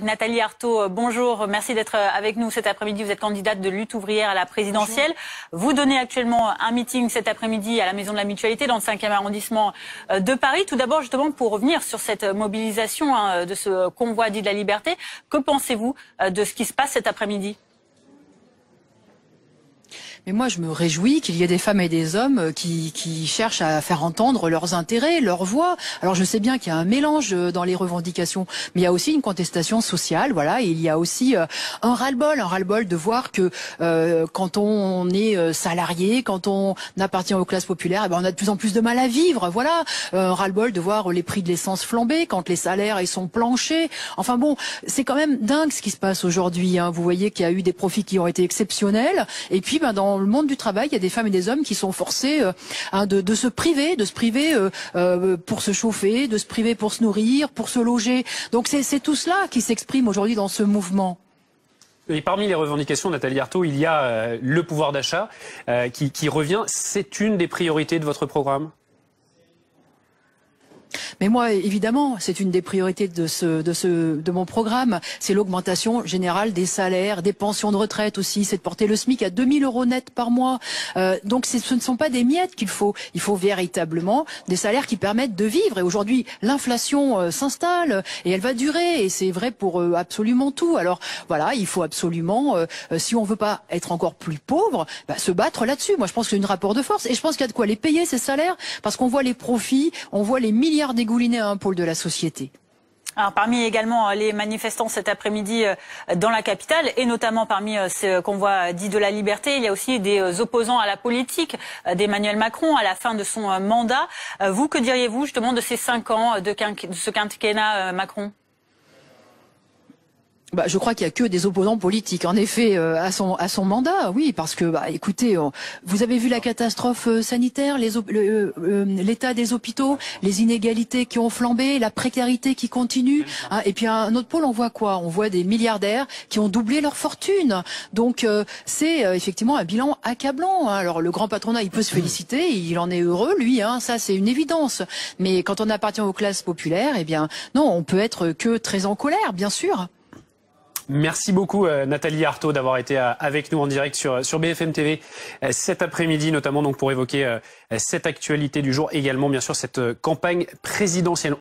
Nathalie Arthaud, bonjour. Merci d'être avec nous cet après-midi. Vous êtes candidate de Lutte ouvrière à la présidentielle. Bonjour. Vous donnez actuellement un meeting cet après-midi à la Maison de la Mutualité dans le 5e arrondissement de Paris. Tout d'abord, justement, pour revenir sur cette mobilisation de ce convoi dit de la liberté, que pensez-vous de ce qui se passe cet après-midi ? Mais moi, je me réjouis qu'il y ait des femmes et des hommes qui cherchent à faire entendre leurs intérêts, leurs voix. Alors, je sais bien qu'il y a un mélange dans les revendications, mais il y a aussi une contestation sociale, voilà. Et il y a aussi un ras-le-bol de voir que quand on est salarié, quand on appartient aux classes populaires, eh ben, on a de plus en plus de mal à vivre, voilà. Un ras-le-bol de voir les prix de l'essence flamber, quand les salaires ils sont planchers. Enfin bon, c'est quand même dingue ce qui se passe aujourd'hui. Hein. Vous voyez qu'il y a eu des profits qui ont été exceptionnels, et puis dans le monde du travail, il y a des femmes et des hommes qui sont forcés de se priver, pour se chauffer, de se priver pour se nourrir, pour se loger. Donc c'est tout cela qui s'exprime aujourd'hui dans ce mouvement. Et parmi les revendications, Nathalie Arthaud, il y a le pouvoir d'achat qui revient. C'est une des priorités de votre programme ? Mais moi, évidemment, c'est une des priorités de mon programme. C'est l'augmentation générale des salaires, des pensions de retraite aussi. C'est de porter le SMIC à 2000 € net par mois. Donc, ce ne sont pas des miettes qu'il faut. Il faut véritablement des salaires qui permettent de vivre. Et aujourd'hui, l'inflation s'installe et elle va durer. Et c'est vrai pour absolument tout. Alors, voilà, il faut absolument, si on veut pas être encore plus pauvre, se battre là-dessus. Moi, je pense que c'est un rapport de force. Et je pense qu'il y a de quoi les payer, ces salaires, parce qu'on voit les profits, on voit les milliards dégoulinés à un pôle de la société. Alors, parmi également les manifestants cet après-midi dans la capitale, et notamment parmi ce convoi dit de la liberté, il y a aussi des opposants à la politique d'Emmanuel Macron à la fin de son mandat. Vous, que diriez-vous justement de ces 5 ans de ce quinquennat Macron ? Je crois qu'il y a que des opposants politiques, en effet, à son mandat, oui, parce que, écoutez, vous avez vu la catastrophe sanitaire, l'état des hôpitaux, les inégalités qui ont flambé, la précarité qui continue, hein, et puis à un autre pôle, on voit quoi ? On voit des milliardaires qui ont doublé leur fortune. Donc, c'est effectivement un bilan accablant. Hein. Alors, le grand patronat, il peut se féliciter, il en est heureux, lui, hein, ça c'est une évidence. Mais quand on appartient aux classes populaires, eh bien, non, on peut être que très en colère, bien sûr. Merci beaucoup Nathalie Arthaud d'avoir été avec nous en direct sur BFM TV cet après-midi, notamment donc pour évoquer cette actualité du jour, également bien sûr cette campagne présidentielle.